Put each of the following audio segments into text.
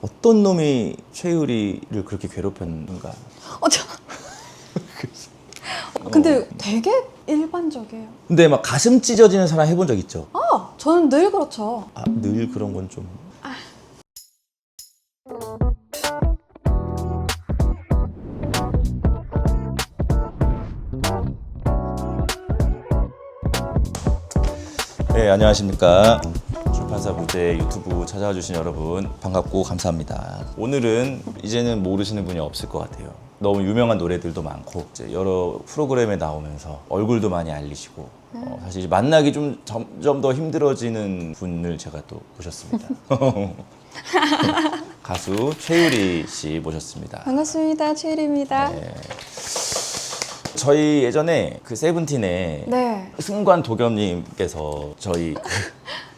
어떤 놈이 최유리를 그렇게 괴롭혔는가? 근데 되게 일반적이에요. 근데 막 가슴 찢어지는 사람 해본 적 있죠? 저는 늘 그렇죠. 늘 그런 건 좀. 네, 안녕하십니까. 출판사 부재 유튜브 찾아와 주신 여러분 반갑고 감사합니다. 오늘은 이제는 모르시는 분이 없을 것 같아요. 너무 유명한 노래들도 많고 이제 여러 프로그램에 나오면서 얼굴도 많이 알리시고 사실 만나기 좀 점점 더 힘들어지는 분을 제가 또 모셨습니다. 가수 최유리 씨 모셨습니다. 반갑습니다. 최유리입니다. 네. 저희 예전에 그 세븐틴의 네. 승관 도겸님께서 저희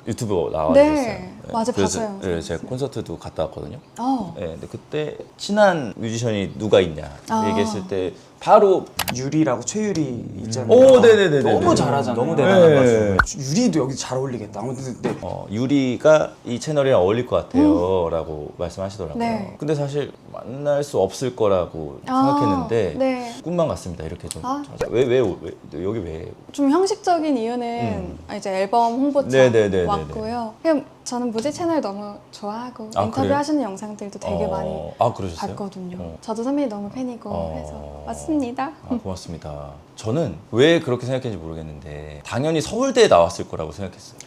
유튜브 나와주셨어요. 네. 맞아, 그래서 봤어요. 네, 제가 콘서트도 갔다 왔거든요. 어. 네, 근데 그때 친한 뮤지션이 누가 있냐 얘기했을 때 바로 유리라고 최유리 있잖아요. 오, 네네네네. 너무 잘하잖아요. 너무 대단한 네. 가수. 유리도 여기 잘 어울리겠다. 아무튼 네. 유리가 이 채널이랑 어울릴 것 같아요 라고 말씀하시더라고요. 네. 근데 사실 만날 수 없을 거라고 생각했는데 네. 꿈만 같습니다. 이렇게 좀. 아. 왜 여기 왜? 좀 형식적인 이유는 이제 앨범 홍보차 네네네네네. 왔고요. 그냥 저는 무지 채널 너무 좋아하고 인터뷰 그래요? 하시는 영상들도 되게 많이 그러셨어요? 봤거든요. 저도 선배님 너무 팬이고 해서 왔습니다. 고맙습니다. 저는 왜 그렇게 생각했는지 모르겠는데 당연히 서울대에 나왔을 거라고 생각했어요.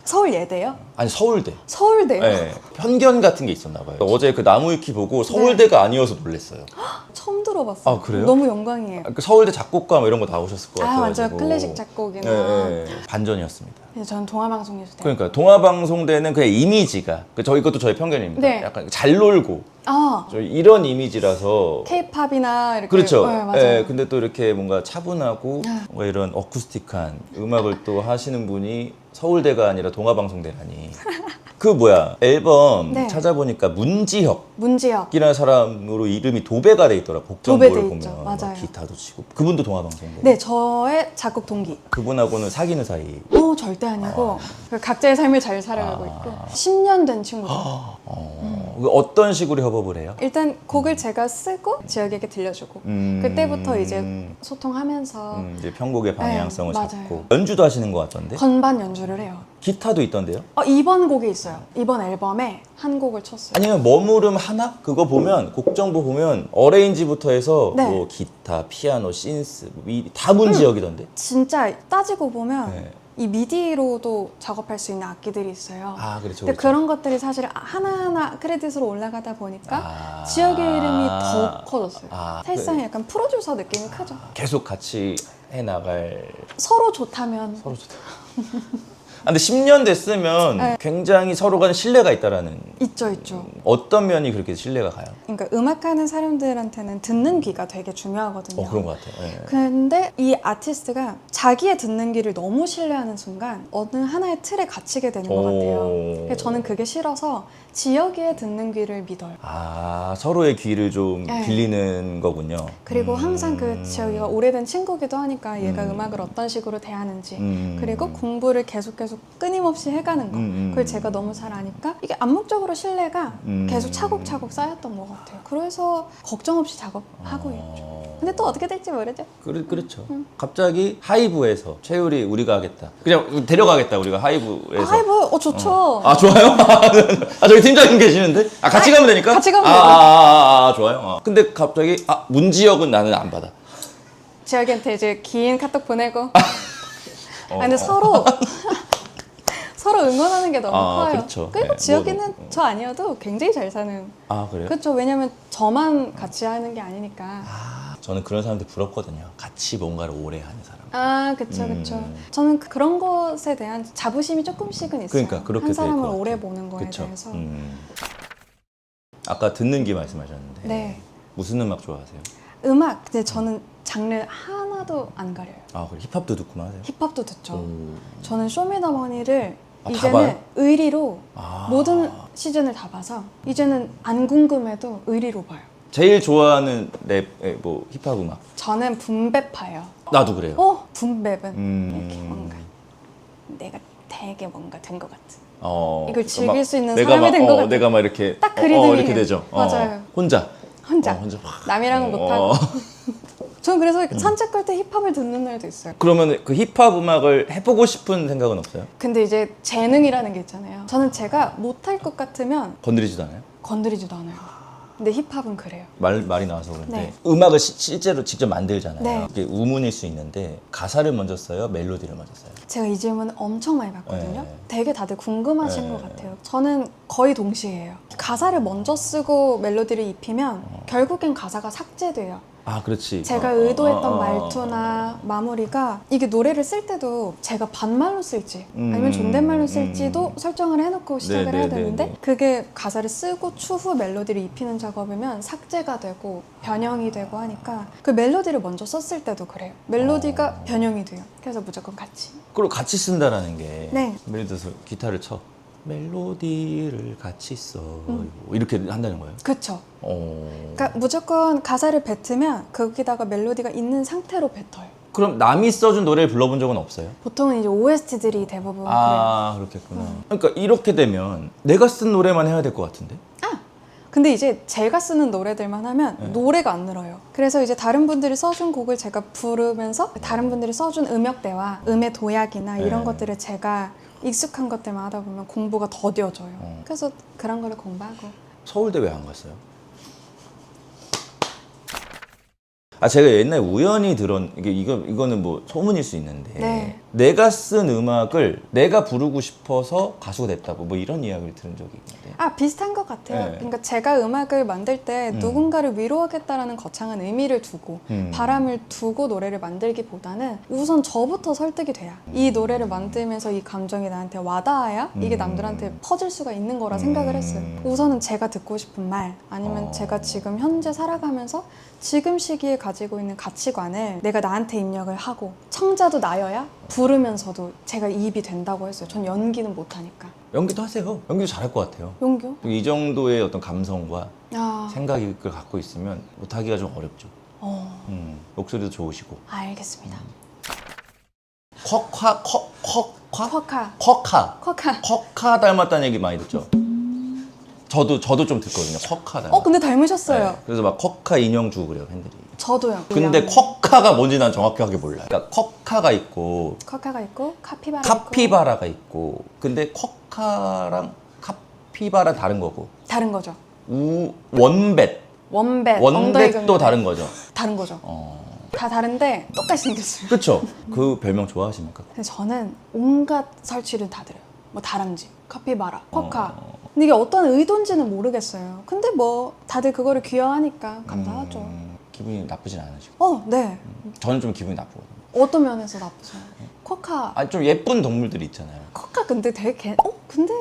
서울 예대요? 아니 서울대. 서울대요? 네, 편견 같은 게 있었나 봐요. 어제 그 나무위키 보고 서울대가 아니어서 놀랐어요. 처음 들어봤어요. 그래요? 너무 영광이에요. 그 서울대 작곡가 뭐 이런 거 나오셨을 것 같아요. 맞아요. 클래식 작곡이나. 네, 반전이었습니다. 네, 저는 동아방송예술대. 그러니까 동아방송대는 그냥 이미지가 이것도 저희 편견입니다. 네. 약간 잘 놀고 저희 이런 이미지라서 K-팝이나 이렇게. 그렇죠. 네, 맞아요. 예, 근데 또 이렇게 뭔가 차분하고 뭔가 이런 어쿠스틱한 음악을 또 하시는 분이 서울대가 아니라 동아방송대라니. 그 뭐야 앨범 네. 찾아보니까 문지혁이라는 문지혁. 사람으로 이름이 도배가 돼 있더라. 곡정보를 도배돼 보면 있죠. 막 맞아요. 기타도 치고 그분도 동아방송대. 네, 저의 작곡 동기. 그분하고는 사귀는 사이. 절대 아니고 그 각자의 삶을 잘 살아가고 있고 10년 된 친구죠. 그 어떤 식으로 협업을 해요? 일단 곡을 제가 쓰고 지혁에게 들려주고 그때부터 이제 소통하면서 이제 편곡의 방향성을 네, 맞아요. 잡고 연주도 하시는 것 같던데? 건반 연주를 해요. 기타도 있던데요? 이번 곡에 있어요. 이번 앨범에 한 곡을 쳤어요. 아니면 머무름 하나? 그거 보면 곡 정보 보면 어레인지부터 해서 네. 뭐 기타, 피아노, 신스 다 문지역이던데. 진짜 따지고 보면 네. 이 미디로도 작업할 수 있는 악기들이 있어요. 그렇죠. 근데 그런 것들이 사실 하나하나 크레딧으로 올라가다 보니까 지역의 이름이 더 커졌어요. 사실상 약간 프로듀서 느낌이 크죠. 계속 같이 해 나갈. 서로 좋다면 서로 좋다. 근데 10년 됐으면 네. 굉장히 서로 간에 신뢰가 있다라는. 있죠. 어떤 면이 그렇게 신뢰가 가요? 그러니까 음악하는 사람들한테는 듣는 귀가 되게 중요하거든요. 그런 것 같아요. 네. 근데 이 아티스트가 자기의 듣는 귀를 너무 신뢰하는 순간 어느 하나의 틀에 갇히게 되는 것 같아요. 그래서 저는 그게 싫어서 지역의 듣는 귀를 믿어요. 서로의 귀를 좀 네. 빌리는 거군요. 그리고 항상 그 지역이가 오래된 친구기도 하니까 얘가 음악을 어떤 식으로 대하는지 그리고 공부를 계속 끊임없이 해가는 거 그걸 제가 너무 잘 아니까 이게 암묵적으로 신뢰가 계속 차곡차곡 쌓였던 것 같아요. 그래서 걱정 없이 작업하고 있죠. 근데 또 어떻게 될지 모르죠. 그렇죠. 갑자기 하이브에서 최유리 우리가 하겠다. 그냥 데려가겠다 우리가 하이브에서. 하이브 좋죠. 좋아요? 저기 팀장님 계시는데? 같이 가면 되니까? 같이 가면 돼요. 좋아요. 근데 갑자기 문지역은 나는 안 받아. 지역한테 이제 긴 카톡 보내고 근데 서로 응원하는 게 너무 커요. 그렇죠. 그리고 네, 지역이는 저 아니어도 굉장히 잘 사는. 그래요? 그렇죠. 왜냐면 저만 같이 하는 게 아니니까. 저는 그런 사람들 부럽거든요. 같이 뭔가를 오래 하는 사람. 그쵸. 저는 그런 것에 대한 자부심이 조금씩은 있어요. 그러니까 그렇게 한 될 사람을 것 같아요. 오래 보는 거에 그쵸? 대해서. 아까 듣는 귀 말씀하셨는데 네. 무슨 음악 좋아하세요? 음악, 근데 저는 장르 하나도 안 가려요. 그래 힙합도 듣구나 하세요? 힙합도 듣죠. 저는 쇼미더머니를 다 이제는 봐요? 의리로 모든 시즌을 다 봐서 이제는 안 궁금해도 의리로 봐요. 제일 좋아하는 랩, 뭐 힙합 음악? 저는 붐베파예요. 나도 그래요. 붐베은 이렇게 뭔가 내가 되게 뭔가 된 것 같은 이걸 즐길 막 수 있는 내가 사람이 막, 된 것 같아요. 내가 막 이렇게 딱 그 리듬이에요. 이렇게 되죠. 맞아요. 혼자. 혼자. 혼자 확. 남이랑은 못하고. 저는 그래서 산책 갈 때 힙합을 듣는 날도 있어요. 그러면 그 힙합 음악을 해보고 싶은 생각은 없어요? 근데 이제 재능이라는 게 있잖아요. 저는 제가 못할 것 같으면 건드리지도 않아요? 건드리지도 않아요. 근데 힙합은 그래요. 말이 나와서 그런데 네. 음악을 실제로 직접 만들잖아요. 네. 이게 우문일 수 있는데 가사를 먼저 써요? 멜로디를 먼저 써요? 제가 이 질문을 엄청 많이 받거든요. 네. 되게 다들 궁금하신 네. 것 같아요. 저는 거의 동시에요. 가사를 먼저 쓰고 멜로디를 입히면 결국엔 가사가 삭제돼요. 아, 그렇지. 제가 의도했던 말투나 마무리가 이게 노래를 쓸 때도 제가 반말로 쓸지 아니면 존댓말로 쓸지도 설정을 해놓고 시작을 네, 해야 네, 되는데 네, 네. 그게 가사를 쓰고 추후 멜로디를 입히는 작업이면 삭제가 되고 변형이 되고 하니까 그 멜로디를 먼저 썼을 때도 그래요. 멜로디가 변형이 돼요. 그래서 무조건 같이. 그리고 같이 쓴다라는 게 네. 예를 들어서 기타를 쳐 멜로디를 같이 써 이렇게 한다는 거예요? 그쵸. 어... 그러니까 무조건 가사를 뱉으면 거기다가 멜로디가 있는 상태로 뱉어요. 그럼 남이 써준 노래를 불러본 적은 없어요? 보통은 이제 OST들이 대부분 그래요. 아, 그렇겠구나. 그러니까 이렇게 되면 내가 쓴 노래만 해야 될 것 같은데? 근데 이제 제가 쓰는 노래들만 하면 노래가 안 늘어요. 그래서 이제 다른 분들이 써준 곡을 제가 부르면서 다른 분들이 써준 음역대와 음의 도약이나 이런 네. 것들을 제가 익숙한 것들만 하다 보면 공부가 더뎌져요. 그래서 그런 거를 공부하고. 서울대 왜 안 갔어요? 아, 제가 옛날에 우연히 들은 이거는 뭐 소문일 수 있는데 네. 내가 쓴 음악을 내가 부르고 싶어서 가수가 됐다고 뭐 이런 이야기를 들은 적이 있는데 아, 비슷한 것 같아요. 네. 그러니까 제가 음악을 만들 때 누군가를 위로하겠다라는 거창한 의미를 두고 바람을 두고 노래를 만들기보다는 우선 저부터 설득이 돼야 이 노래를 만들면서 이 감정이 나한테 와닿아야 이게 남들한테 퍼질 수가 있는 거라 생각을 했어요. 우선은 제가 듣고 싶은 말 아니면 제가 지금 현재 살아가면서 지금 시기에 가지고 있는 가치관을 내가 나한테 입력을 하고 청자도 나여야 부르면서도 제가 이입이 된다고 했어요. 전 연기는 못하니까. 연기도 하세요. 연기도 잘할 것 같아요. 연기요? 이 정도의 어떤 감성과 아, 생각을 갖고 있으면 못하기가 좀 어렵죠. 목소리도 좋으시고. 알겠습니다. 쿼카 쿼카. 닮았다는 얘기 많이 듣죠. 저도 좀 듣거든요. 쿼카 닮았. 근데 닮으셨어요. 네. 그래서 막 쿼카 인형 주고 그래요, 팬들이. 저도요. 근데 쿼카가 뭔지 난 정확하게 몰라요. 그러니까 쿼카가 있고 쿼카가 있고 카피바라 카피바라가 있고 근데 쿼카랑 카피바라 다른 거고 다른 거죠. 원뱃 원뱃, 원뱃도 다른 거죠. 다른 거죠. 다 다른데 똑같이 생겼어요. 그렇죠. 그 별명 좋아하십니까? 근데 저는 온갖 설치를 다 들어요. 뭐 다람쥐, 카피바라, 쿼카. 근데 이게 어떤 의도인지는 모르겠어요. 근데 뭐 다들 그거를 귀여워하니까 감사하죠. 기분이 나쁘진 않으시고. 네. 저는 좀 기분이 나쁘거든요. 어떤 면에서 나쁘세요? 쿼카. 아, 좀 예쁜 동물들이 있잖아요. 쿼카 근데 되게 근데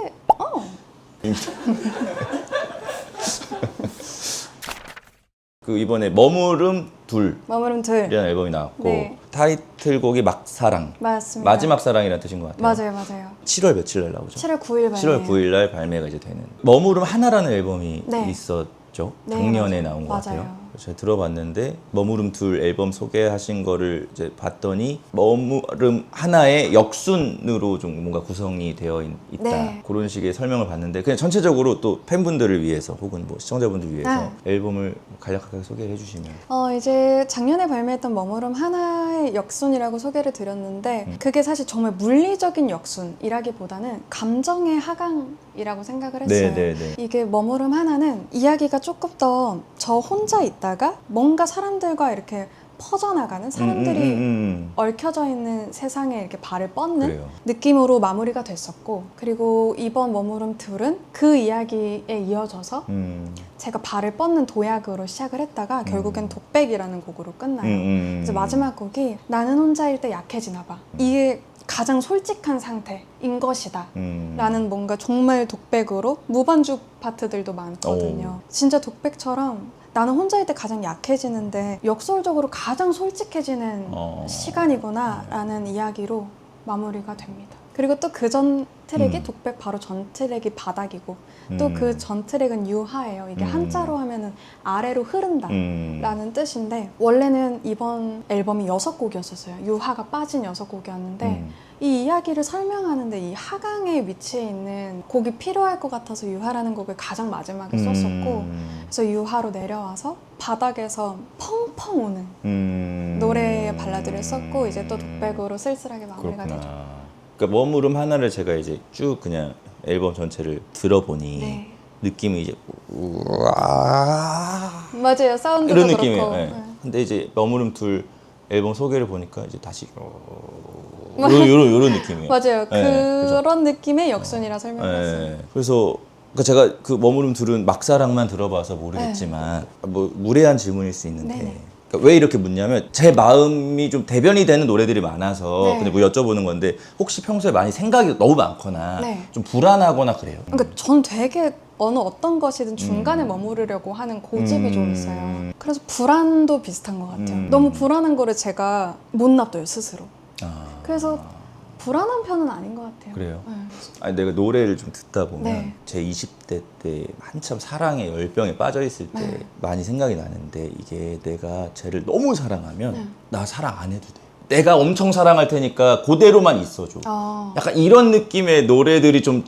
그 이번에 머무름 둘이라는 머무름 둘. 앨범이 나왔고 네. 타이틀곡이 막사랑. 맞습니다. 마지막 사랑이라는 뜻인 것 같아요. 맞아요. 7월 며칠 날 나오죠? 7월 9일 발매. 7월 9일 날 발매가 이제 되는 머무름 하나라는 앨범이 네. 있었죠. 네, 작년에 맞아요. 나온 것 같아요. 맞아요. 제가 들어봤는데 머무름 둘 앨범 소개하신 거를 이제 봤더니 머무름 하나의 역순으로 좀 뭔가 구성이 되어 있다. 네. 그런 식의 설명을 봤는데 그냥 전체적으로 또 팬분들을 위해서 혹은 뭐 시청자분들 위해서 네. 앨범을 간략하게 소개해 주시면. 이제 작년에 발매했던 머무름 하나의 역순이라고 소개를 드렸는데 그게 사실 정말 물리적인 역순이라기보다는 감정의 하강이라고 생각을 했어요. 네. 이게 머무름 하나는 이야기가 조금 더 저 혼자 있다가 뭔가 사람들과 이렇게 퍼져나가는 사람들이 얽혀져 있는 세상에 이렇게 발을 뻗는 그래요. 느낌으로 마무리가 됐었고 그리고 이번 머무름 둘은 그 이야기에 이어져서 제가 발을 뻗는 도약으로 시작을 했다가 결국엔 독백이라는 곡으로 끝나요. 그래서 마지막 곡이 나는 혼자일 때 약해지나 봐. 이게 가장 솔직한 상태인 것이다 라는 뭔가 정말 독백으로 무반주 파트들도 많거든요. 진짜 독백처럼 나는 혼자일 때 가장 약해지는데 역설적으로 가장 솔직해지는 시간이구나 라는 이야기로 마무리가 됩니다. 그리고 또 그 전 트랙이 독백 바로 전 트랙이 바닥이고 또 그 전 트랙은 유하예요. 이게 한자로 하면은 아래로 흐른다 라는 뜻인데 원래는 이번 앨범이 6곡이었었어요. 유하가 빠진 6곡이었는데 이 이야기를 설명하는데 이 하강에 위치해 있는 곡이 필요할 것 같아서 유하라는 곡을 가장 마지막에 썼었고 그래서 유하로 내려와서 바닥에서 펑펑 우는 노래의 발라드를 썼고 이제 또 독백으로 쓸쓸하게 마무리가 되죠. 그러니까 머무름 하나를 제가 이제 쭉 그냥 앨범 전체를 들어보니 네. 느낌이 이제 우와 맞아요. 사운드도 이런 그렇고. 느낌이에요. 네. 네. 근데 이제 머무름 둘 앨범 소개를 보니까 이제 다시 요런 느낌이에요. 맞아요. 네, 그런 느낌의 역순이라 설명했어요. 네. 그래서 그러니까 제가 그 머무름 둘은 막사랑만 들어봐서 모르겠지만 뭐 무례한 질문일 수 있는데 네네. 그러니까 왜 이렇게 묻냐면 제 마음이 좀 대변이 되는 노래들이 많아서 네. 근데 뭐 여쭤보는 건데 혹시 평소에 많이 생각이 너무 많거나 네. 좀 불안하거나 그래요. 그러니까 전 되게 어떤 것이든 중간에 머무르려고 하는 고집이 좀 있어요. 그래서 불안도 비슷한 것 같아요. 너무 불안한 거를 제가 못 놔둬요, 스스로. 아, 그래서 불안한 편은 아닌 것 같아요. 그래요? 네. 아니 내가 노래를 좀 듣다 보면 네. 제 20대 때 한참 사랑에 열병에 빠져 있을 때 네. 많이 생각이 나는데 이게 내가 쟤를 너무 사랑하면 네. 나 사랑 안 해도 돼. 내가 엄청 사랑할 테니까 그대로만 있어줘. 아, 약간 이런 느낌의 노래들이 좀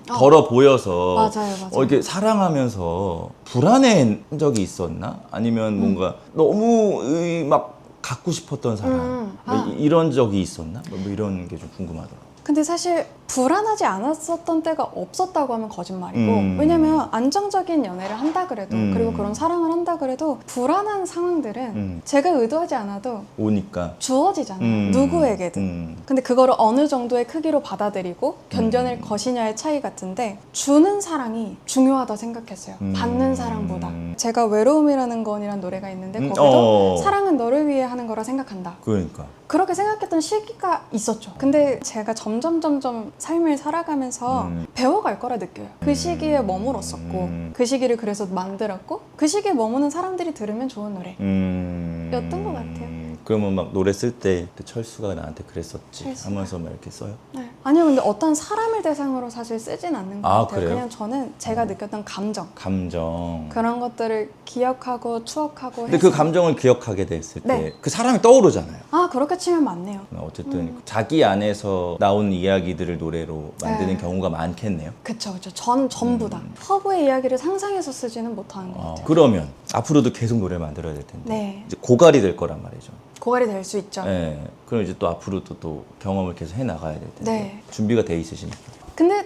덜어 보여서 맞아요, 맞아요. 이렇게 사랑하면서 불안해한 적이 있었나? 아니면 뭔가 너무 막 갖고 싶었던 사랑 뭐 이런 적이 있었나? 뭐 이런 게 좀 궁금하더라고요. 근데 사실 불안하지 않았었던 때가 없었다고 하면 거짓말이고 왜냐면 안정적인 연애를 한다 그래도 그리고 그런 사랑을 한다 그래도 불안한 상황들은 제가 의도하지 않아도 오니까 주어지잖아요. 누구에게든. 근데 그거를 어느 정도의 크기로 받아들이고 견뎌낼 것이냐의 차이 같은데 주는 사랑이 중요하다 생각했어요. 받는 사랑보다. 제가 외로움이라는 건이란 노래가 있는데 거기도 사랑은 너를 위해 하는 거라 생각한다. 그러니까 그렇게 생각했던 시기가 있었죠. 근데 제가 점점 삶을 살아가면서 배워갈 거라 느껴요. 그 시기에 머물었었고 그 시기를 그래서 만들었고 그 시기에 머무는 사람들이 들으면 좋은 노래 였던 것 같아요. 그러면 막 노래 쓸 때 철수가 나한테 그랬었지 철수가. 하면서 막 이렇게 써요? 네. 아니요, 근데 어떤 사람을 대상으로 사실 쓰진 않는 것 아, 같아요. 그래요? 그냥 저는 제가 느꼈던 감정 감정. 그런 것들을 기억하고 추억하고 근데 해서 그 감정을 기억하게 됐을 때 네. 그 사람이 떠오르잖아요. 아 그렇게 치면 맞네요. 어쨌든 자기 안에서 나온 이야기들을 노래로 만드는 네. 경우가 많겠네요. 그쵸. 전 전부 다 허브의 이야기를 상상해서 쓰지는 못하는 것 같아요. 그러면 앞으로도 계속 노래를 만들어야 될 텐데 네. 이제 고갈이 될 거란 말이죠. 고갈이 될 수 있죠. 네. 그럼 이제 또 앞으로도 또 경험을 계속 해 나가야 될 텐데 네. 준비가 돼 있으시니까. 근데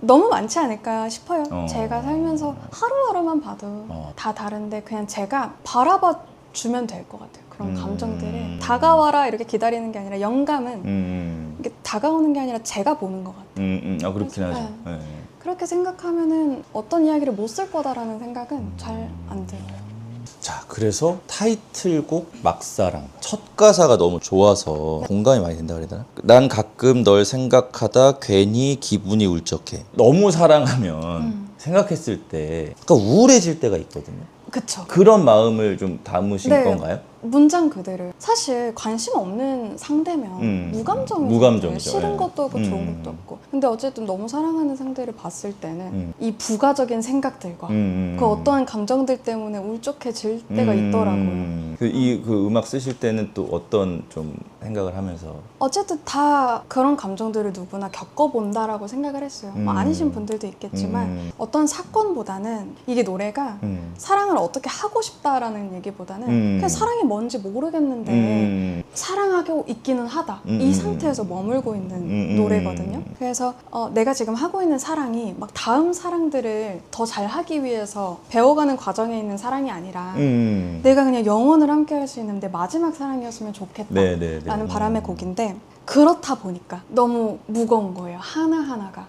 너무 많지 않을까 싶어요. 어. 제가 살면서 하루하루만 봐도 다 다른데 그냥 제가 바라봐 주면 될 것 같아요. 그런 감정들을 다가와라 이렇게 기다리는 게 아니라 영감은 이게 다가오는 게 아니라 제가 보는 것 같아요. 아 그렇긴 그래서, 하죠. 네. 그렇게 생각하면은 어떤 이야기를 못 쓸 거다라는 생각은 잘 안 들어요. 자, 그래서 타이틀곡 막사랑 첫 가사가 너무 좋아서 공감이 많이 된다 그래야 되나? 난 가끔 널 생각하다 괜히 기분이 울적해. 너무 사랑하면 생각했을 때 약간 우울해질 때가 있거든요. 그쵸. 그런 마음을 좀 담으신 네. 건가요? 문장 그대로. 사실 관심 없는 상대면 무감정이죠. 무감정이죠. 싫은 네. 것도 없고 좋은 것도 없고. 근데 어쨌든 너무 사랑하는 상대를 봤을 때는 이 부가적인 생각들과 그 어떠한 감정들 때문에 울적해질 때가 있더라고요. 그 음악 쓰실 때는 또 어떤 좀 생각을 하면서 어쨌든 다 그런 감정들을 누구나 겪어본다라고 생각을 했어요. 뭐 아니신 분들도 있겠지만 어떤 사건보다는 이게 노래가 사랑을 어떻게 하고 싶다라는 얘기보다는 그냥 사랑이 뭔지 모르겠는데 사랑하고 있기는 하다. 이 상태에서 머물고 있는 노래거든요. 그래서 내가 지금 하고 있는 사랑이 막 다음 사랑들을 더 잘하기 위해서 배워가는 과정에 있는 사랑이 아니라 내가 그냥 영원을 함께 할 수 있는 내 마지막 사랑이었으면 좋겠다 라는 바람의 곡인데 그렇다 보니까 너무 무거운 거예요. 하나하나가.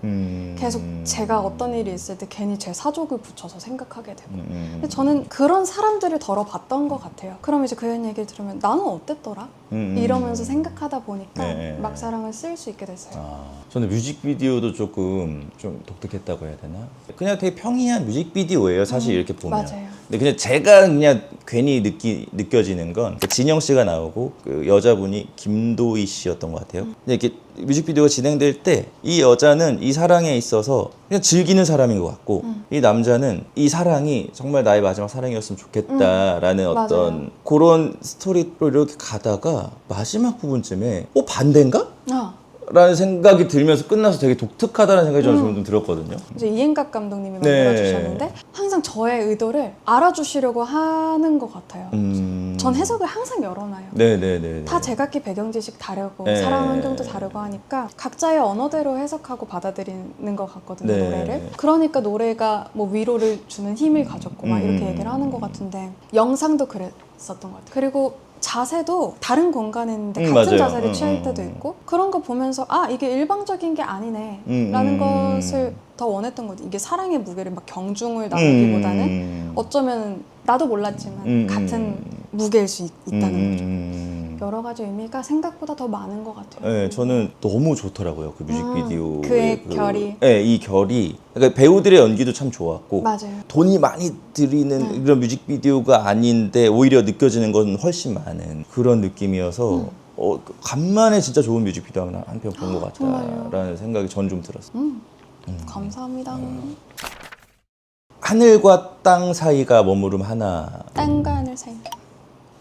계속 제가 어떤 일이 있을 때 괜히 제 사족을 붙여서 생각하게 되고. 근데 저는 그런 사람들을 덜어봤던 것 같아요. 그럼 이제 그 얘기를 들으면 나는 어땠더라? 이러면서 생각하다 보니까 네. 막사랑을 쓸 수 있게 됐어요. 저는 뮤직비디오도 조금 좀 독특했다고 해야 되나? 그냥 되게 평이한 뮤직비디오예요. 사실 이렇게 보면. 맞아요. 근데 그냥 제가 그냥 괜히 느껴지는 건 진영 씨가 나오고 그 여자분이 김도희 씨였던 것 같아요. 근데 이렇게 뮤직비디오가 진행될 때 이 여자는 이 사랑에 있어서 그냥 즐기는 사람인 것 같고 이 남자는 이 사랑이 정말 나의 마지막 사랑이었으면 좋겠다라는 어떤 그런 스토리로 이렇게 가다가 마지막 부분쯤에 반대인가? 라는 생각이 들면서 끝나서 되게 독특하다는 생각이 저는 좀 들었거든요. 이제 이행각 감독님이 네. 만들어주셨는데 항상 저의 의도를 알아주시려고 하는 것 같아요. 전 해석을 항상 열어놔요. 네네네. 다 제각기 배경 지식 다르고 네. 살아온 환경도 다르고 하니까 각자의 언어대로 해석하고 받아들이는 것 같거든요. 네. 노래를. 그러니까 노래가 뭐 위로를 주는 힘을 가졌고 막 이렇게 얘기를 하는 것 같은데 영상도 그랬었던 것 같아요. 그리고 자세도 다른 공간에 있는데 같은 맞아요. 자세를 취할 때도 있고 그런 거 보면서 아 이게 일방적인 게 아니네 라는 것을 더 원했던 거지. 이게 사랑의 무게를 막 경중을 나누기보다는 어쩌면 나도 몰랐지만 같은 무게일 수 있다는 거죠. 여러 가지 의미가 생각보다 더 많은 것 같아요. 네, 저는 너무 좋더라고요. 그 뮤직비디오. 그의 결이. 네, 이 결이. 그러니까 배우들의 연기도 참 좋았고. 맞아요. 돈이 많이 들이는 이런 뮤직비디오가 아닌데 오히려 느껴지는 건 훨씬 많은 그런 느낌이어서 간만에 진짜 좋은 뮤직비디오 한 편 본 것 정말요? 같다라는 생각이 전 좀 들었어요. 감사합니다. 하늘과 땅 사이가 머무름 하나. 땅과 하늘 사이.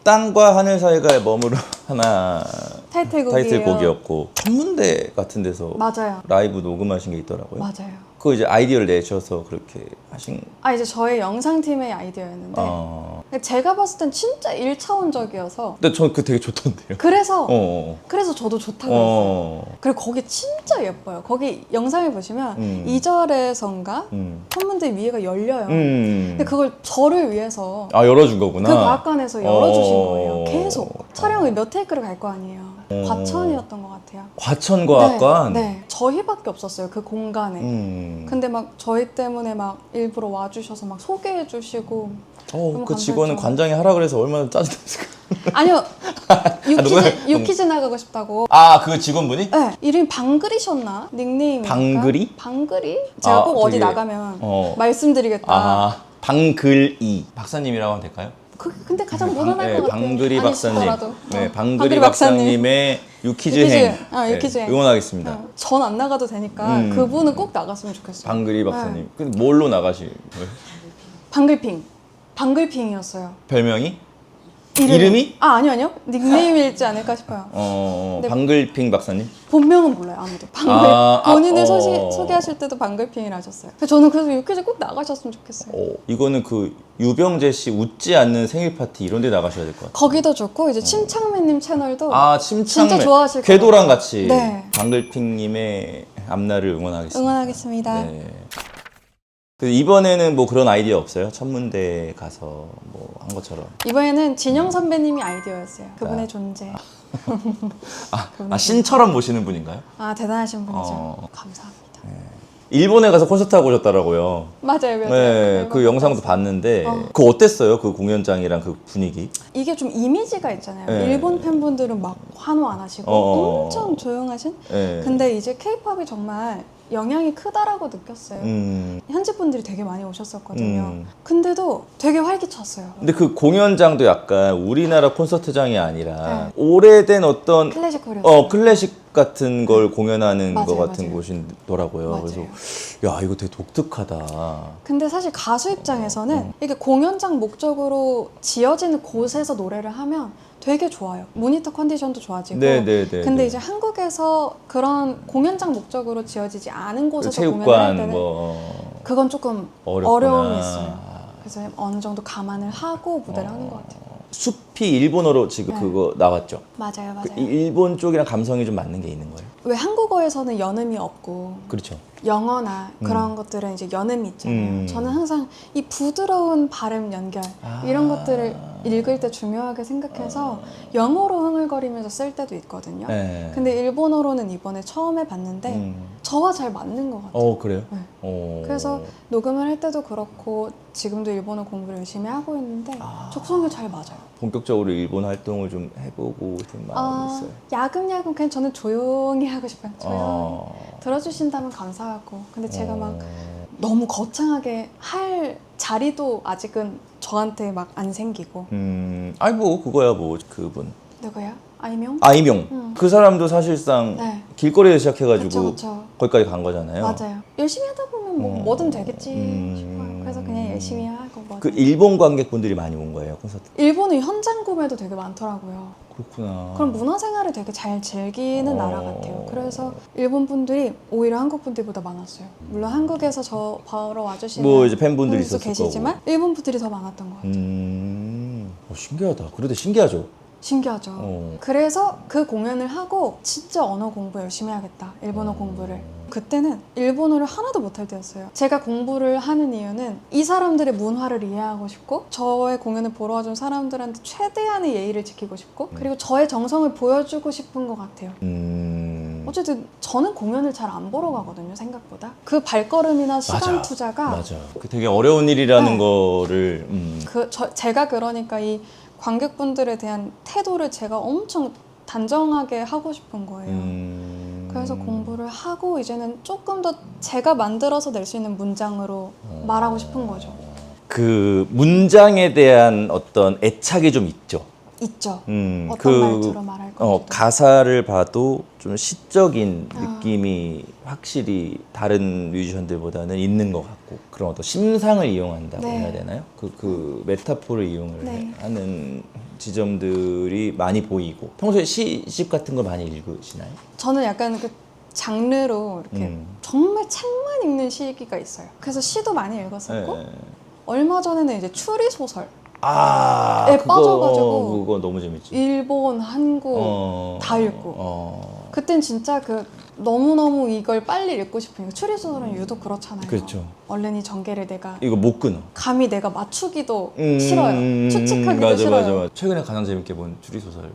땅과 하늘 사이가 머무름 하나. 타이틀곡이에요. 타이틀곡이었고 천문대 같은 데서 맞아요. 라이브 녹음하신 게 있더라고요. 맞아요. 그거 이제 아이디어를 내셔서 그렇게 하신. 아 이제 저의 영상팀의 아이디어였는데 제가 봤을 땐 진짜 1차원적이어서 근데 저는 그거 되게 좋던데요. 그래서 어. 그래서 저도 좋다고 했어요. 어. 그리고 거기 진짜 예뻐요. 거기 영상을 보시면 2절에선가 천문대 위에가 열려요. 근데 그걸 저를 위해서 아, 열어준 거구나. 그 과학관에서 열어주신 어. 거예요. 계속 촬영을 몇 테이크를 갈 거 아니에요. 과천이었던 것 같아요. 과천과학관. 네, 저희밖에 없었어요 그 공간에. 근데 막 저희 때문에 막 일부러 와주셔서 막 소개해주시고. 너무 그 직원은 감사했죠. 관장이 하라 그래서 얼마나 짜증났을까. 아니요, 농담- 유퀴즈 나가고 싶다고. 아, 그 직원분이? 네, 이름이 방글이셨나? 닉네임이. 방글이? 방글이? 제가 꼭 어디 되게- 나가면 말씀드리겠다. 방글이 박사님이라고 하면 될까요? 근데 가장 무난할 것 같아요. 방글이 박사님. 아니시더라도. 네, 방글이 방글이 박사님의 유퀴즈행. 유퀴즈행. 응원하겠습니다. 전 안 나가도 되니까 그분은 꼭 나갔으면 좋겠어요. 방글이 박사님. 근데 뭘로 나가실 거예요? 방글핑. 방글핑이었어요. 별명이? 이름이? 아, 아니요. 닉네임일지 않을까 싶어요. 네. 방글핑 박사님? 본명은 몰라요, 아무도. 본인을 소개하실 때도 방글핑이라 하셨어요. 저는 그래서 유퀴즈 꼭 나가셨으면 좋겠어요. 이거는 그 유병재 씨 웃지 않는 생일 파티 이런 데 나가셔야 될 것 같아요. 거기도 좋고 이제 침착맨님 채널도 침착맨. 진짜 좋아하실 것 궤도랑 같아요. 같이 네. 방글핑님의 앞날을 응원하겠습니다. 응원하겠습니다. 네. 그래서 이번에는 뭐 그런 아이디어 없어요? 천문대 가서 뭐 한 것처럼. 이번에는 진영 선배님이 아이디어였어요. 그분의 존재. 신처럼 모시는 분인가요? 아, 대단하신 분이죠. 감사합니다. 일본에 가서 콘서트 하고 오셨더라고요. 맞아요. 네, 그 영상도 봤는데 그거 어땠어요? 그 공연장이랑 그 분위기? 이게 좀 이미지가 있잖아요. 네. 일본 팬분들은 막 환호 안 하시고 엄청 조용하신? 네. 근데 이제 케이팝이 정말 영향이 크다라고 느꼈어요. 현지 분들이 되게 많이 오셨었거든요. 근데도 되게 활기찼어요. 근데 그 공연장도 약간 우리나라 콘서트장이 아니라 오래된 어떤 클래식홀이었어요. 클래식 같은 걸 공연하는 맞아요, 것 같은 맞아요. 곳이더라고요. 맞아요. 그래서 야, 이거 되게 독특하다. 근데 사실 가수 입장에서는 이게 공연장 목적으로 지어지는 곳에서 노래를 하면 되게 좋아요. 모니터 컨디션도 좋아지고. 네네네. 근데 이제 한국에서 그런 공연장 목적으로 지어지지 않은 곳에서 공연을 할 체육관 때는 뭐 그건 조금 어렵구나. 어려움이 있어요. 그래서 어느 정도 감안을 하고 무대를 하는 것 같아요. 숲이 일본어로 지금 네. 그거 나왔죠. 맞아요, 맞아요. 그 일본 쪽이랑 감성이 좀 맞는 게 있는 거예요. 왜 한국어에서는 연음이 없고 그렇죠. 영어나 그런 것들은 이제 연음이 있잖아요. 저는 항상 이 부드러운 발음 연결 이런 것들을 읽을 때 중요하게 생각해서 영어로 흥얼거리면서 쓸 때도 있거든요. 네. 근데 일본어로는 이번에 처음 해봤는데 저와 잘 맞는 것 같아요. 그래요? 네. 그래서 녹음을 할 때도 그렇고 지금도 일본어 공부를 열심히 하고 있는데 적성에 잘 맞아요. 본격적으로 일본 활동을 좀 해보고 싶은 마음이 있어요. 야금야금 그냥 저는 조용히 하고 싶어요. 조용히. 들어주신다면 감사하고. 근데 제가 막 너무 거창하게 할 자리도 아직은 저한테 막 안 생기고. 아니 뭐 그거야 뭐 그분 누구야? 아이명? 아이명. 그 사람도 사실상 네. 길거리에서 시작해가지고 그쵸. 거기까지 간 거잖아요. 맞아요. 열심히 하다 보면 뭐든 되겠지 싶어요. 그래서 그냥 열심히 하고 뭐든. 그 일본 관객분들이 많이 온 거예요 콘서트. 일본은 현장 구매도 되게 많더라고요. 그렇구나. 그런 문화생활을 되게 잘 즐기는 나라 같아요. 그래서 일본 분들이 오히려 한국 분들보다 많았어요. 물론 한국에서 저 보러 와주시는 뭐 이제 팬분들이 분들도 있었을 계시지만 일본 분들이 더 많았던 것 같아요. 신기하다. 그래도 신기하죠. 신기하죠. 그래서 그 공연을 하고 진짜 언어 공부 열심히 해야겠다. 일본어 공부를. 그때는 일본어를 하나도 못할 때였어요. 제가 공부를 하는 이유는 이 사람들의 문화를 이해하고 싶고 저의 공연을 보러 와준 사람들한테 최대한의 예의를 지키고 싶고 그리고 저의 정성을 보여주고 싶은 것 같아요. 어쨌든 저는 공연을 잘 안 보러 가거든요. 생각보다. 그 발걸음이나 시간 투자가 맞아. 그 되게 어려운 일이라는 네. 거를 제가 그러니까 이 관객분들에 대한 태도를 제가 엄청 단정하게 하고 싶은 거예요. 그래서 공부를 하고 이제는 조금 더 제가 만들어서 낼 수 있는 문장으로 말하고 싶은 거죠. 그 문장에 대한 어떤 애착이 좀 있죠. 있죠. 어떤 그 말투로 말할 건지. 가사를 봐도 좀 시적인 느낌이 확실히 다른 뮤지션들보다는 있는 것 같고 그런 어떤 심상을 이용한다고 네. 해야 되나요? 그 메타포를 이용을 네. 하는 지점들이 많이 보이고 평소에 시집 같은 걸 많이 읽으시나요? 저는 약간 그 장르로 이렇게 정말 책만 읽는 시기가 있어요. 그래서 시도 많이 읽었었고 네. 얼마 전에는 이제 추리 소설 네, 빠져가지고 그거 너무 재밌죠. 일본, 한국 다 읽고 그땐 진짜 그 너무너무 이걸 빨리 읽고 싶으니까 추리소설은 유독 그렇잖아요. 그렇죠. 얼른 이 전개를 내가 이거 못 끊어. 감히 내가 맞추기도 싫어요. 추측하기도 맞아, 싫어요. 맞아. 최근에 가장 재밌게 본 추리 소설.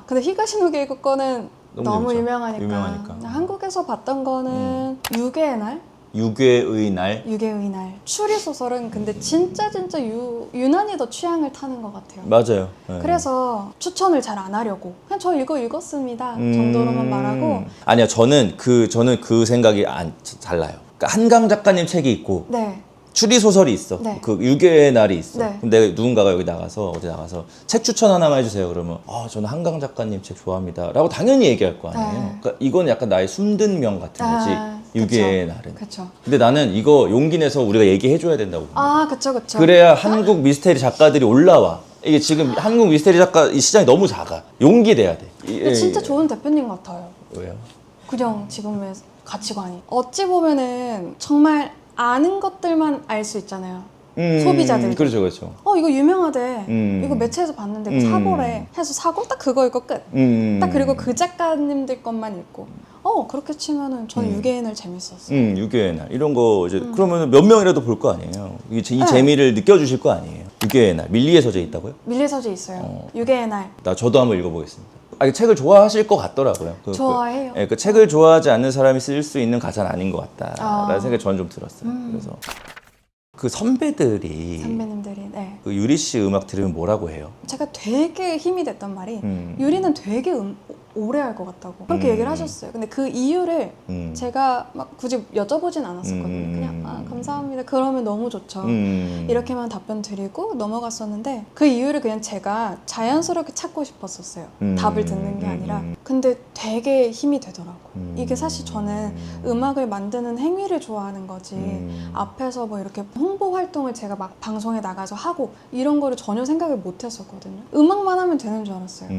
근데 히가시노 게이코 거는 너무 재밌죠. 유명하니까. 유명하니까. 한국에서 봤던 거는 유괴의 날? 유괴의 날. 유괴의 날. 추리 소설은 근데 진짜 유난히 더 취향을 타는 것 같아요. 맞아요. 네. 그래서 추천을 잘 안 하려고 그냥 저 이거 읽었습니다 정도로만 말하고. 아니요, 저는 그 생각이 달라요. 그러니까 한강 작가님 책이 있고 네. 추리 소설이 있어. 네. 그 유괴의 날이 있어. 네. 그럼 내가 누군가가 여기 어디 나가서 책 추천 하나만 해주세요. 그러면 저는 한강 작가님 책 좋아합니다.라고 당연히 얘기할 거 아니에요. 네. 그러니까 이건 약간 나의 숨든 명 같은 거지. 유괴의 날은. 그쵸. 근데 나는 이거 용기 내서 우리가 얘기해줘야 된다고 봅니다. 그쵸. 그래야 한국 미스테리 작가들이 올라와. 이게 지금 한국 미스테리 작가 이 시장이 너무 작아. 용기 내야 돼. 근데 진짜 좋은 대표님 같아요. 왜요? 그냥 지금의 가치관이. 어찌 보면은 정말 아는 것들만 알 수 있잖아요. 소비자들. 그렇죠. 이거 유명하대. 이거 매체에서 봤는데 이거 사보래. 해서 사고 딱 그거 읽고 끝. 딱 그리고 그 작가님들 것만 읽고. 그렇게 치면은 저는 유괴인을 재밌었어요. 유괴의 날 이런 거 이제 그러면 몇 명이라도 볼 거 아니에요. 이 재미를 느껴주실 거 아니에요. 유괴의 날 밀리의 서재 있다고요? 밀리의 서재 있어요. 유괴의 날. 저도 한번 읽어보겠습니다. 책을 좋아하실 것 같더라고요. 좋아해요. 그 책을 좋아하지 않는 사람이 쓸 수 있는 가사는 아닌 것 같다라는 생각이 저는 좀 들었어요. 그래서 그 선배님들이 네. 그 유리 씨 음악 들으면 뭐라고 해요? 제가 되게 힘이 됐던 말이 유리는 되게 오래 할 것 같다고 그렇게 얘기를 하셨어요. 근데 그 이유를 제가 막 굳이 여쭤보진 않았었거든요. 그냥 감사합니다. 그러면 너무 좋죠. 이렇게만 답변 드리고 넘어갔었는데 그 이유를 그냥 제가 자연스럽게 찾고 싶었었어요. 답을 듣는 게 아니라. 근데 되게 힘이 되더라고. 이게 사실 저는 음악을 만드는 행위를 좋아하는 거지 앞에서 뭐 이렇게 홍보 활동을 제가 막 방송에 나가서 하고 이런 거를 전혀 생각을 못 했었거든요. 음악만 하면 되는 줄 알았어요.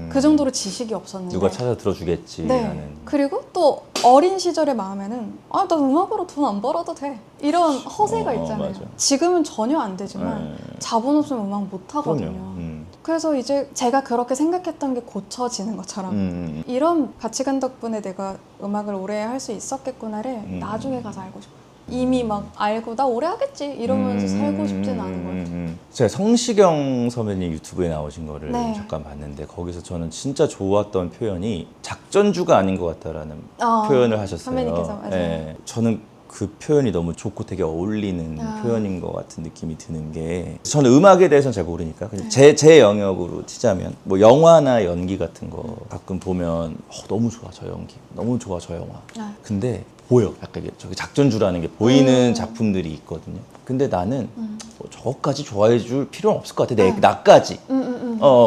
그 정도로 지식이 없었는데 누가 찾아 들어주겠지. 네. 라는. 그리고 또 어린 시절의 마음에는 나 음악으로 돈 안 벌어도 돼 이런 허세가 있잖아요. 맞아. 지금은 전혀 안 되지만 자본 없으면 음악 못 하거든요. 그래서 이제 제가 그렇게 생각했던 게 고쳐지는 것처럼 이런 가치관 덕분에 내가 음악을 오래 할 수 있었겠구나를 나중에 가서 알고 싶어요. 이미 막 알고 나 오래 하겠지 이러면서 살고 싶지는 않은 것 같아요. 제가 성시경 선배님 유튜브에 나오신 거를 네. 잠깐 봤는데 거기서 저는 진짜 좋았던 표현이 작전주가 아닌 것 같다라는 표현을 하셨어요. 선배님께서 맞아요. 네, 저는 그 표현이 너무 좋고 되게 어울리는 표현인 것 같은 느낌이 드는 게 저는 음악에 대해서는 잘 모르니까 그냥 제 영역으로 치자면 뭐 영화나 연기 같은 거 가끔 보면 너무 좋아 저 연기 너무 좋아 저 영화 근데 보여 약간 이게 저기 작전주라는 게 보이는 작품들이 있거든요. 근데 나는 뭐 저것까지 좋아해 줄 필요는 없을 것 같아. 나까지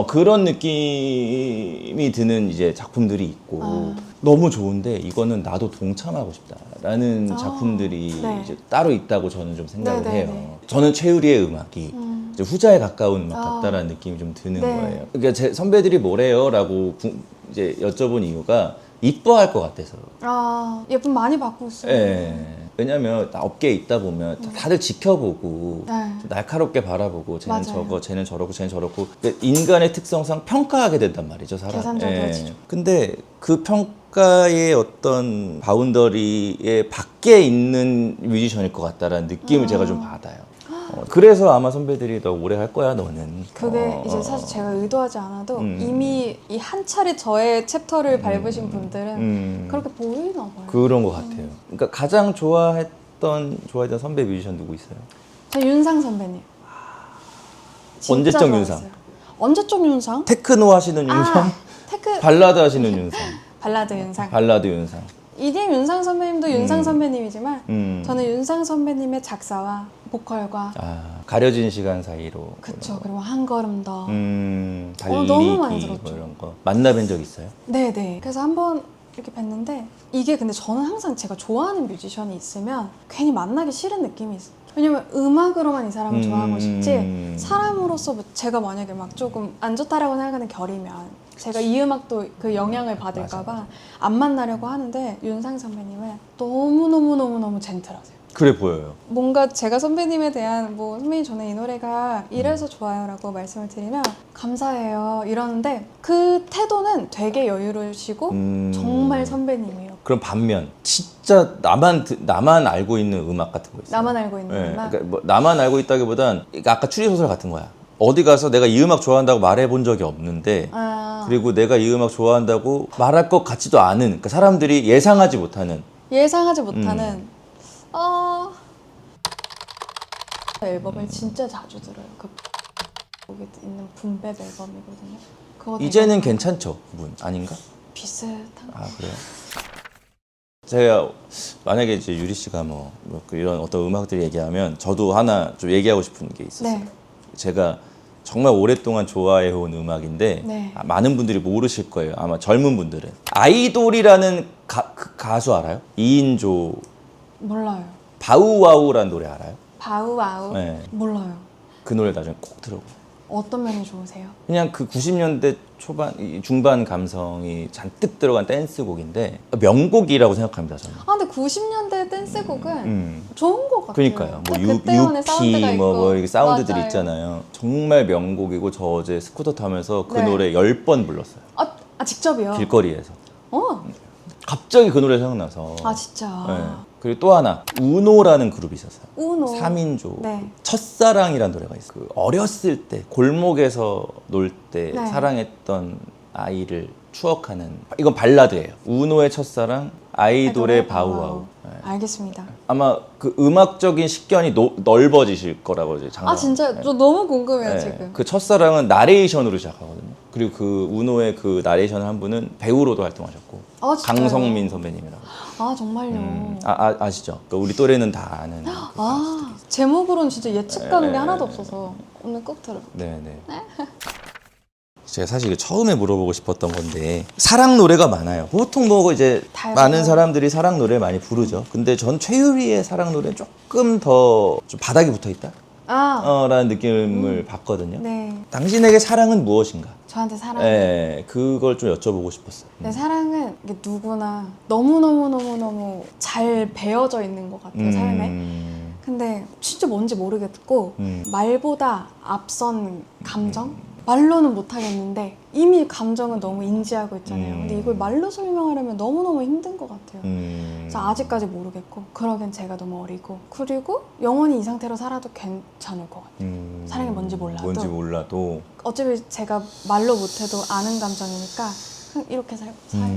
그런 느낌이 드는 이제 작품들이 있고 너무 좋은데 이거는 나도 동참하고 싶다라는 작품들이 네. 이제 따로 있다고 저는 좀 생각을 네네네. 해요. 저는 최유리의 음악이 이제 후자에 가까운 음악 아. 같다라는 느낌이 좀 드는 네. 거예요. 그러니까 제 선배들이 뭐래요라고 이제 여쭤본 이유가 이뻐할 것 같아서. 아, 예쁨 많이 받고 있어요. 예. 왜냐면 업계에 있다 보면 다들 지켜보고 네. 좀 날카롭게 바라보고 쟤는 맞아요. 저거, 쟤는 저렇고, 쟤는 저렇고 그러니까 인간의 특성상 평가하게 된단 말이죠, 사람. 계산적이어지죠. 근데 그 평가의 어떤 바운더리에 밖에 있는 뮤지션일 것 같다라는 느낌을 제가 좀 받아요. 그래서 아마 선배들이 더 오래 할 거야, 너는. 그게 이제 사실 제가 의도하지 않아도 음. 이미 이 한 차례 저의 챕터를 밟으신 분들은 그렇게 보이나 봐요. 그런 것 같아요. 그러니까 가장 좋아했던 선배 뮤지션 누구 있어요? 저 윤상 선배님. 진짜 언제적 좋아했어요. 윤상? 언제적 윤상? 테크노 하시는 윤상? 아, 테크 발라드 하시는 윤상? 발라드 윤상. 발라드 윤상. EDM 윤상 선배님도 윤상 선배님이지만 저는 저는 윤상 선배님의 작사와 보컬과 가려진 시간 사이로. 그쵸, 그리고 한 걸음 더. 달리기 너무 많이 들었죠. 뭐 이런 거. 만나뵌 적 있어요? 네네. 그래서 한번 이렇게 뵀는데 이게 근데 저는 항상 제가 좋아하는 뮤지션이 있으면 괜히 만나기 싫은 느낌이 있어요. 왜냐면 음악으로만 이 사람을 좋아하고 싶지 사람으로서 제가 만약에 막 조금 안 좋다라고 생각하는 결이면 제가 이 음악도 그 영향을 받을까봐 안 만나려고 하는데 윤상 선배님은 너무너무너무너무 젠틀하세요. 그래 보여요. 뭔가 제가 선배님에 대한 뭐 선배님 저는 이 노래가 이래서 좋아요라고 말씀을 드리면 감사해요 이러는데 그 태도는 되게 여유로우시고 정말 선배님이에요. 그럼 반면 진짜 나만 알고 있는 음악 같은 거 있어요. 나만 알고 있는 네, 음악. 그러니까 뭐 나만 알고 있다기보단 아까 추리소설 같은 거야. 어디 가서 내가 이 음악 좋아한다고 말해본 적이 없는데 그리고 내가 이 음악 좋아한다고 말할 것 같지도 않은 그러니까 사람들이 예상하지 못하는 앨범을 진짜 자주 들어요. 그 거기 있는 붐백 앨범이거든요. 그거 되게 이제는 괜찮죠, 그분 아닌가? 비슷한. 그래요? 제가 만약에 이제 유리 씨가 뭐 이런 어떤 음악들 얘기하면 저도 하나 좀 얘기하고 싶은 게 있었어요. 네. 제가 정말 오랫동안 좋아해온 음악인데 네. 많은 분들이 모르실 거예요. 아마 젊은 분들은 아이돌이라는 그 가수 알아요? 2인조 몰라요. 바우와우라는 노래 알아요? 바우와우. 네. 몰라요. 그 노래 나중에 꼭 들어보세요. 어떤 면이 좋으세요? 그냥 그 90년대 중반 감성이 잔뜩 들어간 댄스곡인데 명곡이라고 생각합니다 저는. 근데 90년대 댄스곡은 좋은 것 같아요. 그러니까요. 뭐 그때만의 사운드가 유피 있고. 뭐 이렇게 사운드들 맞아요. 있잖아요. 정말 명곡이고 저 어제 스쿠터 타면서 그 네. 노래 10번 불렀어요. 직접이요? 길거리에서. 어? 갑자기 그 노래 생각나서. 진짜. 네. 그리고 또 하나 우노라는 그룹이 있었어요. 우노. 3인조. 네. 첫사랑이라는 노래가 있어요. 그 어렸을 때 골목에서 놀 때 네. 사랑했던 아이를 추억하는 이건 발라드예요. 우노의 첫사랑, 아이돌의 바우와우. 네. 알겠습니다. 아마 그 음악적인 식견이 넓어지실 거라고 이제 장담. 진짜 저 너무 궁금해요 네. 지금. 그 첫사랑은 나레이션으로 시작하거든요. 그리고 그 우노의 그 나레이션을 한 분은 배우로도 활동하셨고 진짜요? 강성민 선배님이라고. 정말요. 아시죠? 그러니까 우리 또래는 다 아는. 그 제목으로는 진짜 예측 가는 게 하나도 없어서 오늘 꼭 들어. 네네. 제가 사실 이거 처음에 물어보고 싶었던 건데 사랑 노래가 많아요. 보통 뭐 이제 많은 불러요. 사람들이 사랑 노래를 많이 부르죠. 근데 전 최유리의 사랑 노래는 조금 더 좀 바닥에 붙어 있다. 라는 느낌을 받거든요. 네. 당신에게 사랑은 무엇인가? 저한테 사랑. 네, 그걸 좀 여쭤보고 싶었어요. 내 사랑은 이게 누구나 너무 잘 배어져 있는 것 같아요 삶에. 근데 진짜 뭔지 모르겠고 말보다 앞선 감정? 말로는 못하겠는데 이미 감정은 너무 인지하고 있잖아요. 근데 이걸 말로 설명하려면 너무너무 힘든 것 같아요. 그래서 아직까지 모르겠고 그러기엔 제가 너무 어리고 그리고 영원히 이 상태로 살아도 괜찮을 것 같아요. 사랑이 뭔지 몰라도 몰라도 제가 말로 못해도 아는 감정이니까 그냥 이렇게 살고 싶어요.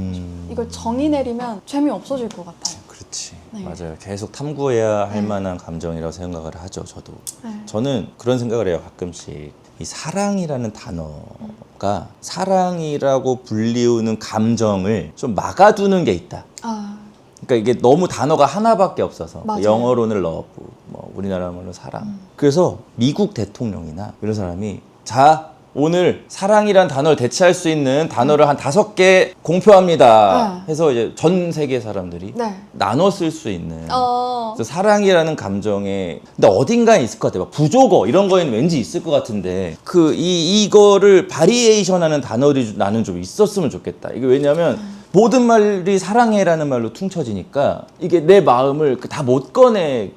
이걸 정의 내리면 재미없어질 것 같아요. 그렇지. 네. 맞아요. 계속 탐구해야 할 만한 감정이라고 생각을 하죠. 저도. 네. 저는 그런 생각을 해요. 가끔씩. 이 사랑이라는 단어가 사랑이라고 불리우는 감정을 좀 막아두는 게 있다. 그러니까 이게 너무 단어가 하나밖에 없어서 맞아요. 영어로는 love, 뭐 우리나라 말로 사랑. 그래서 미국 대통령이나 이런 사람이 자 오늘 사랑이란 단어를 대체할 수 있는 단어를 한 5개 공표합니다. 해서 이제 전 세계 사람들이 네. 나눠 쓸 수 있는 어. 그래서 사랑이라는 감정에 근데 어딘가에 있을 것 같아요. 막 부조거 이런 거에는 왠지 있을 것 같은데 그 이거를 바리에이션하는 단어들이 나는 좀 있었으면 좋겠다. 이게 왜냐면 모든 말이 사랑해라는 말로 퉁쳐지니까 이게 내 마음을 다 못 꺼내.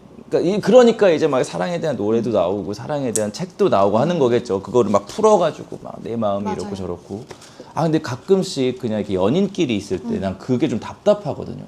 그러니까 이제 막 사랑에 대한 노래도 나오고 사랑에 대한 책도 나오고 하는 거겠죠. 그거를 막 풀어가지고 막 내 마음이 맞아요. 이렇고 저렇고. 아 근데 가끔씩 그냥 이렇게 연인끼리 있을 때 난 그게 좀 답답하거든요.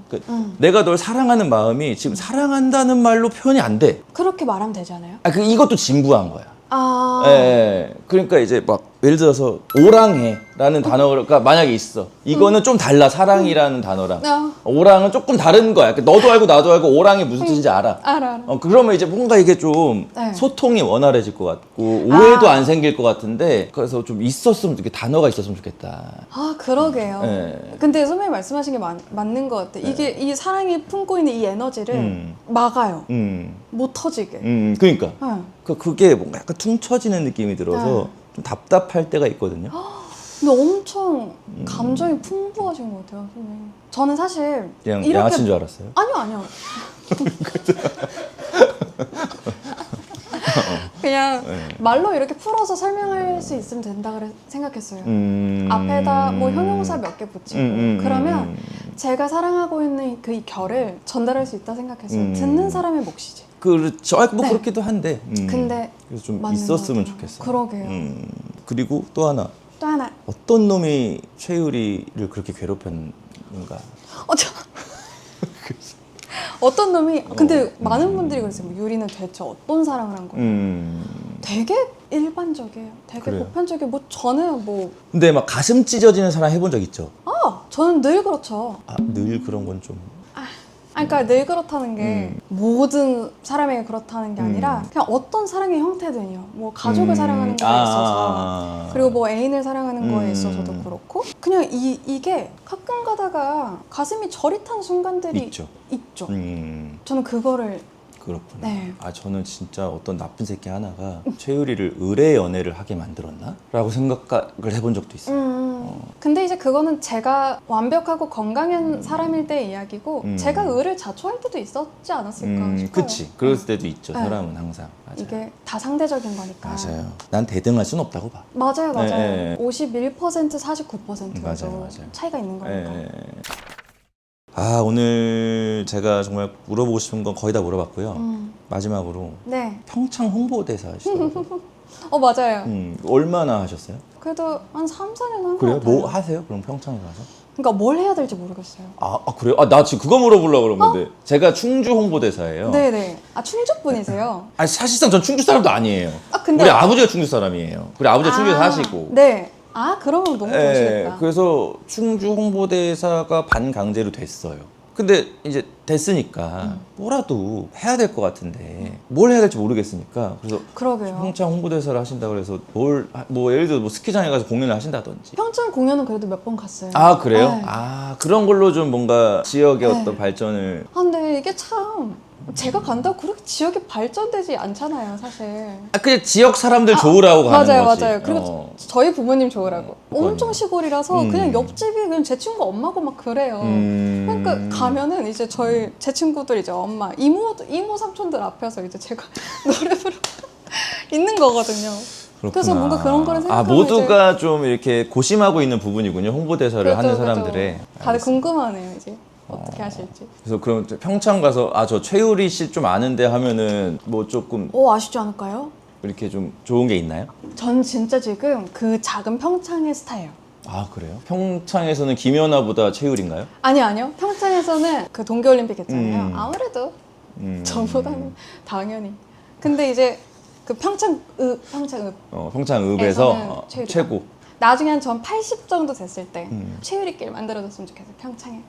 내가 널 사랑하는 마음이 지금 사랑한다는 말로 표현이 안 돼. 그렇게 말하면 되잖아요. 아 이것도 진부한 거야. 아. 예. 그러니까 이제 막 예를 들어서 오랑해라는 단어가 만약에 있어. 이거는 좀 달라. 사랑이라는 단어랑. 오랑은 조금 다른 거야. 너도 알고 나도 알고 오랑이 무슨 뜻인지 알아. 알아. 그러면 이제 뭔가 이게 좀 네. 소통이 원활해질 것 같고 오해도 안 생길 것 같은데 그래서 좀 있었으면 좋겠다. 단어가 있었으면 좋겠다. 아, 그러게요. 네. 근데 선배님 말씀하신 게 맞는 것 같아요. 이게 이 사랑이 품고 있는 이 에너지를 막아요. 못 터지게. 그러니까. 네. 그게 뭔가 약간 퉁쳐지는 느낌이 들어서 좀 답답할 때가 있거든요. 근데 엄청 감정이 풍부하신 것 같아요, 선생님. 저는 사실 그냥 양아치인 줄 알았어요. 아니요. 그냥 말로 이렇게 풀어서 설명할 수 있으면 된다 그래 생각했어요. 앞에다 뭐 형용사 몇 개 붙이고 그러면 제가 사랑하고 있는 그 이 결을 전달할 수 있다 생각했어요. 듣는 사람의 몫이지. 그렇죠. 뭐 네. 그렇기도 한데. 근데 그래서 좀 맞는 있었으면 것 같아요. 좋겠어요. 그러게요. 그리고 또 하나. 또 하나. 어떤 놈이 최유리를 그렇게 괴롭혔는가? 어떤 놈이 근데 많은 분들이 그랬어요. 뭐 유리는 대체 어떤 사랑을 한 거예요? 되게 일반적이에요. 되게 그래요? 보편적이에요. 뭐 저는 뭐 근데 막 가슴 찢어지는 사랑 해본 적 있죠? 저는 늘 그렇죠. 늘 그런 건 좀. 그러니까 늘 그렇다는 게 모든 사람에게 그렇다는 게 아니라 그냥 어떤 사랑의 형태든요. 뭐 가족을 사랑하는 거에 있어서 그리고 뭐 애인을 사랑하는 거에 있어서도 그렇고 그냥 이게 가끔 가다가 가슴이 저릿 하는 순간들이 있죠. 저는 그거를 그렇구나. 네. 저는 진짜 어떤 나쁜 새끼 하나가 최유리를 의뢰 연애를 하게 만들었나? 라고 생각을 해본 적도 있어요. 근데 이제 그거는 제가 완벽하고 건강한 사람일 때의 이야기고 제가 의를 자초할 때도 있었지 않았을까 싶어요. 그치. 그럴 때도 있죠. 사람은 항상. 맞아요. 이게 다 상대적인 거니까. 맞아요. 난 대등할 순 없다고 봐. 맞아요. 네. 51% 49% 맞아요. 차이가 있는 거니까. 오늘 제가 정말 물어보고 싶은 건 거의 다 물어봤고요. 마지막으로 네. 평창 홍보대사 하시더라고요. 맞아요. 얼마나 하셨어요? 그래도 한 3, 4년 한 것 그래요? 같아요. 뭐 하세요? 그럼 평창에 가서? 그러니까 뭘 해야 될지 모르겠어요. 그래요? 나 지금 그거 물어보려고 그러는데 제가 충주 홍보대사예요. 네네. 충주 분이세요? 아니 사실상 전 충주 사람도 아니에요. 근데 우리 아버지가 충주 사람이에요. 우리 아버지가 충주에 사시고. 네. 그러면 너무 좋으시겠다. 그래서 충주 홍보대사가 반강제로 됐어요. 근데 이제 됐으니까 뭐라도 해야 될 것 같은데 뭘 해야 될지 모르겠으니까 그래서 그러게요. 평창 홍보대사를 하신다 그래서 뭐 예를 들어 뭐 스키장에 가서 공연을 하신다든지. 평창 공연은 그래도 몇 번 갔어요. 그래요? 네. 그런 걸로 좀 뭔가 지역의 어떤 발전을. 근데 이게 참 제가 간다고 그렇게 지역이 발전되지 않잖아요, 사실. 그냥 지역 사람들 좋으라고 가는 거지. 맞아요. 그리고 저희 부모님 좋으라고. 엄청 시골이라서 그냥 옆집이 그냥 제 친구 엄마고 막 그래요. 그러니까 가면은 이제 제 친구들 이제 엄마, 이모 삼촌들 앞에서 이제 제가 노래 부르고 있는 거거든요. 그렇구나. 그래서 뭔가 그런 거를 생각하면 모두가 좀 이렇게 고심하고 있는 부분이군요. 홍보대사를 하는 사람들의. 다들 궁금하네요, 이제. 어떻게 하실지. 그래서 그럼 평창 가서 저 최유리 씨 좀 아는데 하면은 뭐 조금 아시지 않을까요? 이렇게 좀 좋은 게 있나요? 전 진짜 지금 그 작은 평창의 스타예요. 그래요? 평창에서는 김연아보다 최유리인가요? 아니요. 평창에서는 그 동계올림픽 했잖아요. 아무래도 저보다는 당연히. 근데 이제 그 평창읍 평창읍에서 최유리가. 최고. 나중에 전 80 정도 됐을 때 최유리길 만들어줬으면 좋겠어요. 평창에.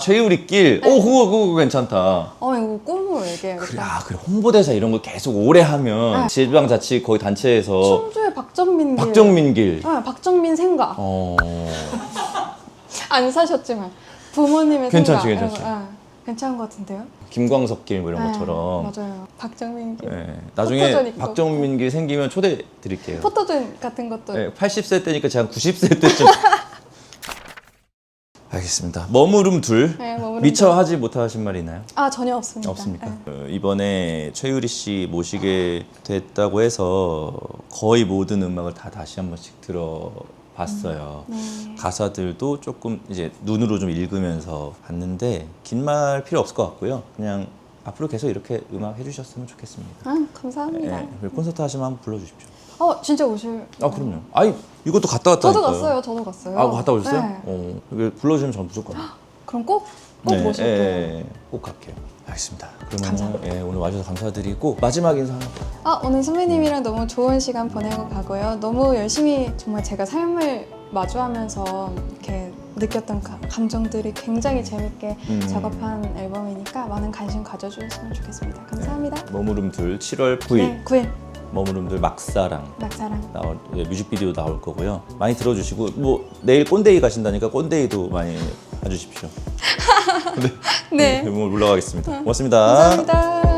최유리길. 그거 괜찮다. 이거 꿈을 얘기해야겠다. 그래. 홍보대사 이런 거 계속 오래 하면 지방자치 거기 단체에서 충주의 박정민길. 박정민길. 박정민 생가. 안 사셨지만 부모님의 생가. 괜찮지. 괜찮은 것 같은데요? 김광석길 뭐 이런 것처럼. 맞아요. 박정민 길. 네, 나중에 포토존 있고. 박정민길 생기면 초대 드릴게요. 포토존 같은 것도. 네, 80세 때니까 제가 90세 때쯤. 알겠습니다. 머무름 둘. 네, 머무름 미처 둘. 하지 못하신 말이 있나요? 아 전혀 없습니다. 없습니까? 네. 이번에 최유리 씨 모시게 됐다고 해서 거의 모든 음악을 다 다시 한 번씩 들어봤어요. 네. 가사들도 조금 이제 눈으로 좀 읽으면서 봤는데 긴 말 필요 없을 것 같고요. 그냥 앞으로 계속 이렇게 음악 해주셨으면 좋겠습니다. 아 감사합니다. 네, 그리고 콘서트 하시면 한번 불러주십시오. 진짜 오실. 아 그럼요. 아이 이것도 갔다 왔다니까요. 저도 갔어요. 저도 갔어요. 아 갔다 오셨어요? 네. 이거 불러주시면 전 무조건. 그럼 꼭 모실게요. 꼭 갈게요. 알겠습니다. 그러면 감사합니다. 오늘 와주셔서 감사드리고 마지막 인사 하나. 오늘 선배님이랑 너무 좋은 시간 보내고 가고요. 너무 열심히 정말 제가 삶을 마주하면서 이렇게 느꼈던 감정들이 굉장히 재밌게 작업한 앨범이니까 많은 관심 가져주셨으면 좋겠습니다. 감사합니다. 머무름 둘 7월 9일 네, 9일 머무름 둘 막사랑 낙사랑. 뮤직비디오 나올 거고요. 많이 들어주시고 뭐 내일 꼰대이 가신다니까 꼰대이도 많이 봐주십시오. 네. 오늘 올라가겠습니다. 고맙습니다. 감사합니다.